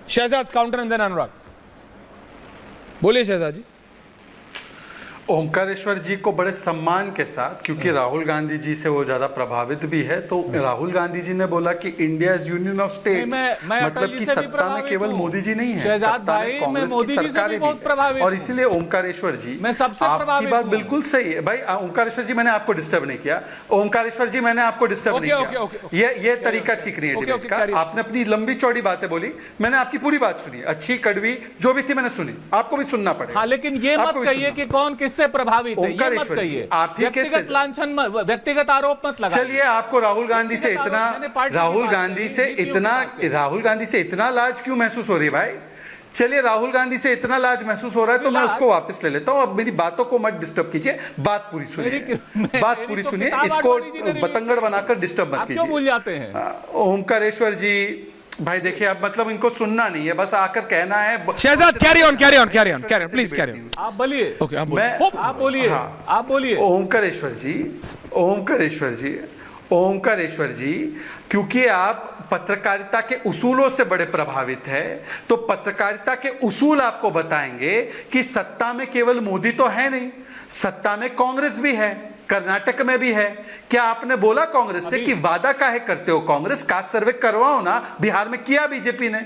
Shahzad counter and then अनुराग। बोलिए शहजाद जी। ओमकारेश्वर जी को बड़े सम्मान के साथ, क्योंकि राहुल गांधी जी से वो ज्यादा प्रभावित भी है, तो राहुल गांधी जी ने बोला कि India is union of states, मतलब कि सत्ता में केवल मोदी जी नहीं है, सत्ता में कांग्रेस की सरकार भी, और इसीलिए ओमकारेश्वर जी, आपकी बात बिल्कुल सही है भाई। ओमकारेश्वर जी, मैंने आपको डिस्टर्ब नहीं किया। ओमकारेश्वर जी, मैंने आपको डिस्टर्ब नहीं किया। ये तरीका ठीक नहीं है डिबेट का। आपने अपनी लंबी चौड़ी बातें बोली, मैंने आपकी पूरी बात सुनी, अच्छी कड़वी जो भी थी मैंने सुनी, आपको भी सुनना पड़ेगा। लेकिन ये मत कहिए कि कौन किस से प्रभावित है, ये मत कहिए। व्यक्तिगत लांछन, व्यक्तिगत आरोप मत लगाइए। चलिए, आपको राहुल गांधी से इतना लाज क्यों महसूस हो रही है भाई? चलिए, राहुल गांधी से इतना लाज महसूस हो रहा है तो मैं उसको वापस ले लेता हूं। अब मेरी बातों को मत डिस्टर्ब कीजिए, बात पूरी सुनिए, इसको बतंगड़ बनाकर डिस्टर्ब मत कीजिए। क्यों भूल जाते हैं? ओमकारेश्वर जी भाई, देखिए, अब मतलब इनको सुनना नहीं है, बस आकर कहना है। Shehzad carry on please carry on. आप बोलिए। ओके, आप बोलिए। ओमकारेश्वर जी, क्योंकि आप पत्रकारिता के उसूलों से बड़े प्रभावित है, तो पत्रकारिता के उसूल आपको बताएंगे कि सत्ता में केवल मोदी तो है नहीं, सत्ता में कांग्रेस भी है, कर्नाटक में भी है। क्या आपने बोला कांग्रेस से कि वादा काहे करते हो कांग्रेस, कास्ट सर्वे करवाओ ना? बिहार में किया बीजेपी ने।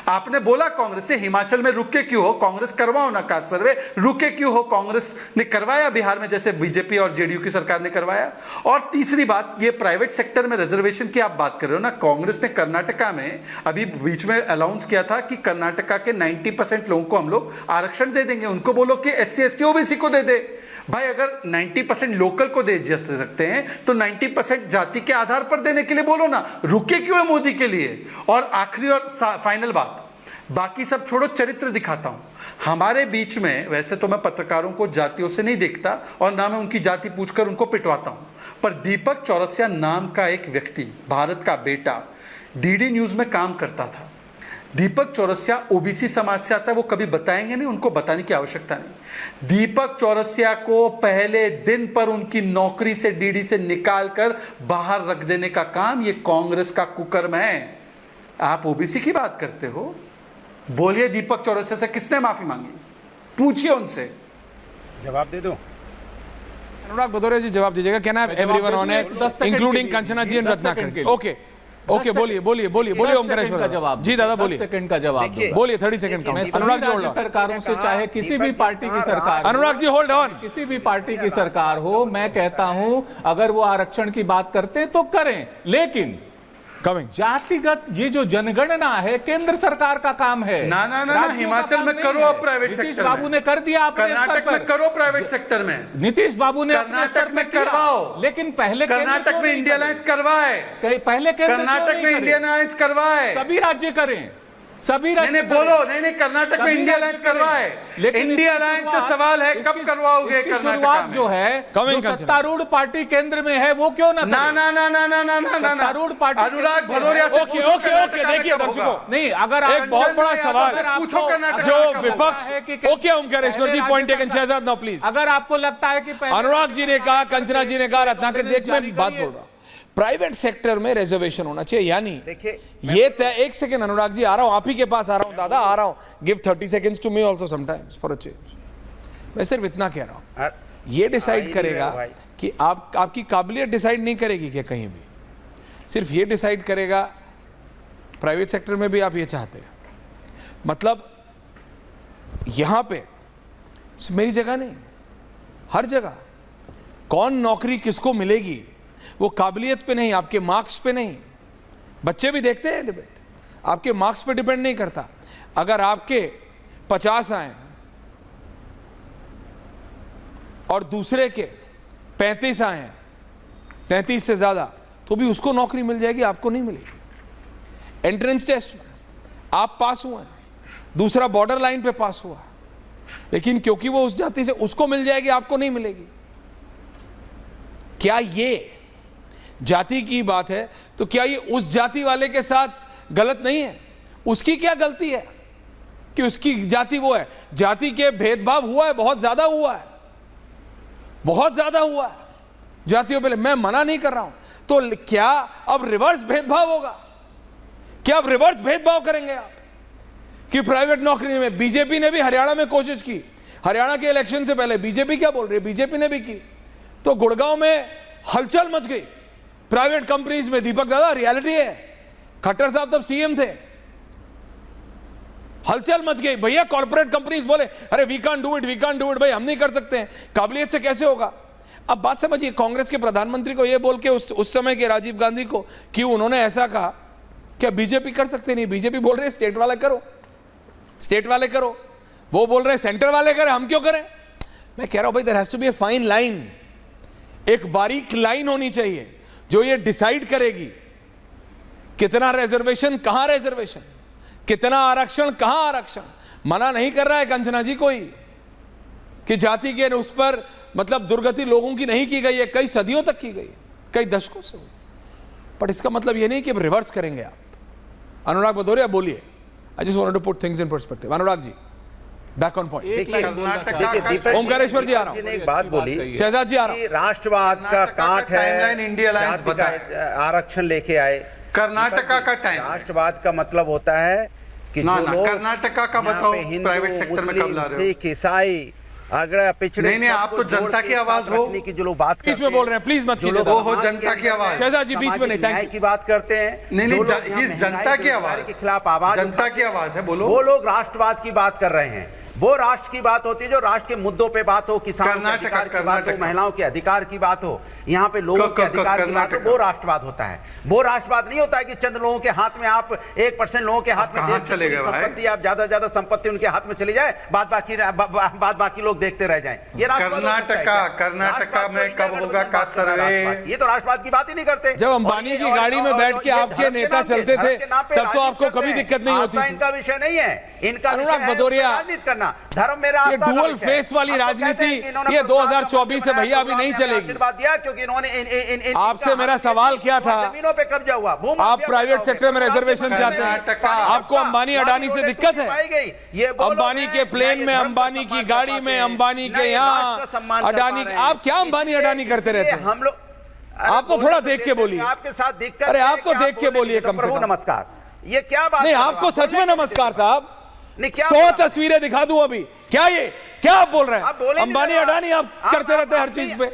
आपने बोला कांग्रेस से हिमाचल में रुके क्यों हो, कांग्रेस करवाओ ना कास्ट सर्वे, रुके क्यों हो? कांग्रेस ने करवाया बिहार में, जैसे बीजेपी और जेडीयू की सरकार ने करवाया। और तीसरी बात, ये प्राइवेट सेक्टर में रिजर्वेशन की आप बात कर रहे हो ना, कांग्रेस ने कर्नाटका में अभी बीच में अनाउंस किया था कि कर्नाटका के 90% लोगों को हम लोग आरक्षण दे देंगे। उनको बोलो कि SC ST OBC को दे दे भाई। अगर 90% लोकल को दे सकते हैं तो 90% जाति के आधार पर देने के लिए बोलो ना, रुके क्यों है मोदी के लिए? और आखिरी और फाइनल बात, बाकी सब छोड़ो, चरित्र दिखाता हूं। हमारे बीच में, वैसे तो मैं पत्रकारों को जातियों से नहीं देखता और ना मैं उनकी जाति पूछकर उनको पिटवाता हूं, पर दीपक चौरसिया नाम का एक व्यक्ति, भारत का बेटा, DD न्यूज में काम करता था। दीपक चौरसिया OBC समाज से आता है, वो कभी बताएंगे नहीं, उनको बताने की आवश्यकता नहीं। दीपक चौरसिया को पहले दिन पर उनकी नौकरी से, DD से निकालकर बाहर रख देने का काम ये कांग्रेस का कुकर्म है। आप OBC की बात करते हो, बोलिए दीपक चौरसिया से किसने माफी मांगी? पूछिए उनसे, जवाब दे दो। अनुराग भदौरिया जी जवाब दीजिएगा। Can I have everyone on it including Kanchana ji and Ratnakar ji? Okay, बोलिए ओमकारेश्वर का जवाब जी। दादा बोलिए, 10 सेकंड का जवाब बोलिए। 30 second count. Anurag ji hold on. सरकारों से, चाहे किसी भी पार्टी की सरकार, अनुराग जी होल्ड ऑन, किसी भी पार्टी की सरकार हो, मैं कहता हूं अगर वो आरक्षण की बात करते हैं तो करें, लेकिन जातिगत ये जो जनगणना है केंद्र सरकार का काम है। ना, हिमाचल में करो अब प्राइवेट सेक्टर में। नीतीश बाबू ने कर दिया, कर्नाटक में करो प्राइवेट सेक्टर में। नीतीश बाबू ने कर्नाटक में करवाओ, लेकिन पहले कर्नाटक में इंडिया अलायंस करवाए, पहले कर्नाटक में इंडियन अलायंस करवाए, सभी राज्य करें, सभी नहीं बोलो, नहीं कर्नाटक में इंडिया अलायंस करवाए। इंडिया अलायंस से सवाल है कब करवाओगे कर्नाटक जो है, जो सत्तारूढ़ पार्टी केंद्र में है, वो क्यों ना सत्तारूढ़ पार्टी अनुराग भदौरिया से ओके देखिए दर्शकों, नहीं, अगर एक बहुत बड़ा सवाल पूछो कर्नाटक जो विपक्ष। Okay Omkareshwar ji, point taken. Shehzad now please. अगर आपको लगता है कि अनुराग जी ने कहा, कंचना जी ने कहा, रत्नाकर जी, मैं बात बोल रहा हूं, प्राइवेट सेक्टर में रिजर्वेशन होना चाहिए। यानी ये तय, एक सेकंड अनुराग जी, आ रहा हूं, आप ही के पास आ रहा हूं दादा, आ रहा हूं। Give 30 seconds to me also sometimes for a change. मैं सिर्फ इतना कह रहा हूं, ये डिसाइड करेगा कि आपकी काबिलियत डिसाइड नहीं करेगी क्या कहीं भी, सिर्फ ये डिसाइड करेगा प्राइवेट सेक्टर में भी आप ये चाहते हैं। मतलब यहां पे मेरी जगह नहीं, हर जगह कौन नौकरी किसको मिलेगी वो काबिलियत पे नहीं, आपके मार्क्स पे नहीं। बच्चे भी देखते हैं डिबेट, आपके मार्क्स पे डिपेंड नहीं करता। अगर आपके 50 आए और दूसरे के 35 आए हैं, 33 से ज्यादा, तो भी उसको नौकरी मिल जाएगी, आपको नहीं मिलेगी। एंट्रेंस टेस्ट में आप पास हुए हैं, दूसरा बॉर्डर लाइन पे पास हुआ, लेकिन क्योंकि वो उस जाति से, उसको मिल जाएगी, आपको नहीं मिलेगी। क्या ये जाति की बात है तो क्या ये उस जाति वाले के साथ गलत नहीं है? उसकी क्या गलती है कि उसकी जाति वो है? जाति के भेदभाव हुआ है, बहुत ज्यादा हुआ है, बहुत ज्यादा हुआ है जातियों पे। मैं मना नहीं कर रहा हूं, तो क्या अब रिवर्स भेदभाव होगा? क्या अब रिवर्स भेदभाव करेंगे आप कि प्राइवेट नौकरी में बीजेपी ने भी हरियाणा में कोशिश की, हरियाणा के इलेक्शन से पहले बीजेपी क्या बोल रही है, बीजेपी ने भी की, तो गुड़गांव में हलचल मच गई प्राइवेट कंपनीज में। दीपक दादा रियलिटी है, खट्टर साहब तब सीएम थे, हलचल मच गई भैया। कॉर्पोरेट कंपनीज बोले अरे we can't do it, we can't do it, भाई हम नहीं कर सकते हैं, काबिलियत से कैसे होगा। अब बात समझिए, कांग्रेस के प्रधानमंत्री को यह बोल के उस समय के राजीव गांधी को कि उन्होंने ऐसा कहा, क्या बीजेपी कर सकते नहीं? बीजेपी बोल रहे स्टेट वाले करो, स्टेट वाले करो, वो बोल रहे सेंटर वाले करें, हम क्यों करें? मैं कह रहा हूं भाई there has to be a fine line, एक बारीक लाइन होनी चाहिए जो ये डिसाइड करेगी कितना रिजर्वेशन, कहां रिजर्वेशन, कितना आरक्षण, कहां आरक्षण। मना नहीं कर रहा है कंचना जी कोई कि जाति के उस पर मतलब दुर्गति लोगों की नहीं की गई है, कई सदियों तक की गई, कई दशकों से हुई, पर इसका मतलब यह नहीं कि रिवर्स करेंगे आप। अनुराग भदौरिया बोलिए, I just wanted to put things in perspective. Anurag ji back on point. देखिए ओमकारेश्वर जी आ रहा हूं, ने एक बात बोली, शहजाद जी आ रहा हूं, राष्ट्रवाद का कांट है, टाइमलाइन इंडिया अलायंस जाति का आरक्षण लेके आए। कर्नाटका का टाइम, राष्ट्रवाद का मतलब होता है कि ना, जो ना, लोग कर्नाटका का यहाँ बताओ, पे हिंदू, प्राइवेट सेक्टर में कब ला मुस्लिम, रहे हो? सिख, ईसाई, अगर पिछड़े नहीं, आप सबको तो जनता जोड़ के की एक आवाज साथ हो। रखने की जो लोग बात बीच करते में बोल रहे हैं, प्लीज मत जो कीजिए। लोग वो हो समाज जनता के की अंदर आवाज। शहजाद जी बीच में सामाजिक नहीं, thank न्याय you। की बात करते हैं, नहीं, जो नहीं, लोग यहाँ ये महंगाई, जनता की बेरोजगारी आवाज के खिलाफ आवाज जनता की आवाज है, बोलो। वो लोग राष्ट्रवाद की बात कर रहे हैं। वो राष्ट्र की बात होती है जो राष्ट्र के मुद्दों पे बात हो, किसानों के कर्नाटका, अधिकार की बात हो, कर्नाटका। महिलाओं के अधिकार की बात हो, यहाँ पे लोगों के अधिकार की बात हो, कर्नाटका। वो राष्ट्रवाद होता है। वो राष्ट्रवाद नहीं होता है कि चंद लोगों के हाथ में, आप 1% लोगों के हाथ में कहाँ देश की चले पूरी गए भाई? संपत्ति, आप ज्यादा संपत्ति उनके हाथ में चली जाए, बाद बाकी लोग देखते रह जाएं। ये राष्ट्रवाद हो सकता है क्या? कर्नाटका में राष्ट्रवाद कब तो होगा इंडिया का गठबंधन बात कर रहा है सर्वे? राष्ट्रवाद की। ये तो राष्ट्रवाद की बात ही नहीं करते। जब अंबानी की गाड़ी में बैठ के आपके नेता चलते थे, तब तो आपको कभी दिक्कत नहीं होती थी। इनका विषय नहीं है, इनका अनुराग विषय है भदौरिया, राजनीति करना, धर्म मेरा ये आस्था का डुअल विषय है। फेस वाली अब तो राजनीति, कहते हैं कि इन्होंने ये प्रोग्राम 2024 से बनाया, भैया अभी नहीं प्रोग्राम में चलेगी। आशीर्वाद दिया क्योंकि इन्होंने आपसे मेरा सवाल क्या था? जमीनों पे कब्जा हुआ, आप प्राइवेट सेक्टर में रिजर्वेशन चाहते हैं, आपको अंबानी अडानी से दिक्कत है? अंबानी के प्लेन में, अंबानी की गाड़ी में, अंबानी के यहाँ अडानी, आप क्या अंबानी अडानी करते रहते हैं? हम लोग, आप तो थोड़ा देख के बोलिए। आपके साथ दिक्कत अरे है आप तो कि देख के बोले बोलिए नहीं, तो कम से प्रभु कम। नमस्कार, ये क्या बात नहीं, कर रहे हो आपको आप? सच में बोलने नमस्कार दीजिए। साहब। नहीं, क्या 100 बोला? तस्वीरें दिखा दूं अभी, क्या ये क्या आप बोल रहे आप हैं? बोले नहीं अंबानी जरा। अडानी आप करते रहते हैं हर चीज पे।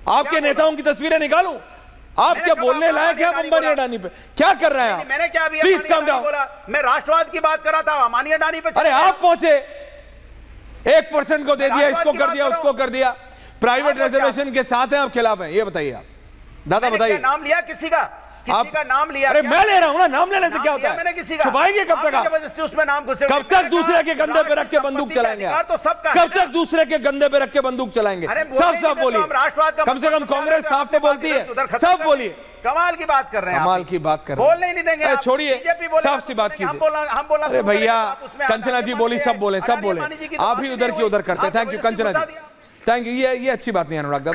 आपके क्या नेताओं की तस्वीरें निकालूं? आप मैंने क्या कब बोलने अंबानी लायक है? आप अडानी अंबानी बोला? अडानी पे क्या कर रहे हैं आप? मैंने क्या अभी प्लीज अंबानी काम अडानी डाउन। बोला? मैं राष्ट्रवाद की बात कर रहा था, अंबानी अडानी पे अरे आप पहुंचे, 1% को दे दिया, इसको की कर बात दिया, कर रहा उसको हूं। कर दिया। प्राइवेट आप क्या? रिजर्वेशन के साथ हैं, आप खिलाफ हैं? ये बताइए आप, दादा मैंने बताइए। क्या नाम लिया किसी का? किसी का नाम लिया? अरे क्या? मैं ले रहा हूं ना, नाम लेने से नाम क्या लिया होता मैंने है? किसी का? छुपाएंगे कब तक आप आप? जबरदस्ती उसमें नाम घुसे। कब तक दूसरे के कंधे पे रख के बंदूक राष्ट्र चलाएंगे आप? तो सबका है कब ना? तक दूसरे के कंधे पे रख के बंदूक चलाएंगे? अरे बोलने सब नहीं सब देते बोलिए, तो हम राष्ट्रवाद का कम से कम मतलब कांग्रेस समझा साफ तो रहे हैं, बोलती है। उधर खत्म सब कर बोलिए, दें। कमाल की बात कर रहे हैं आप। कमाल की बात कर रहे हैं। बोलने ही नहीं देंगे अरे आप। छोड़िए, बीजेपी बोले, साफ सी बात हम कीजिए। बोला अरे शुरू करेंगे, भैया, आप उसमें कंचना जी बोली, सब बोले, सब बोले, आप ही उधर की उधर करते हैं। Thank you Kanchana ji, thank you. ये अच्छी बात नहीं है अनुराग दादा।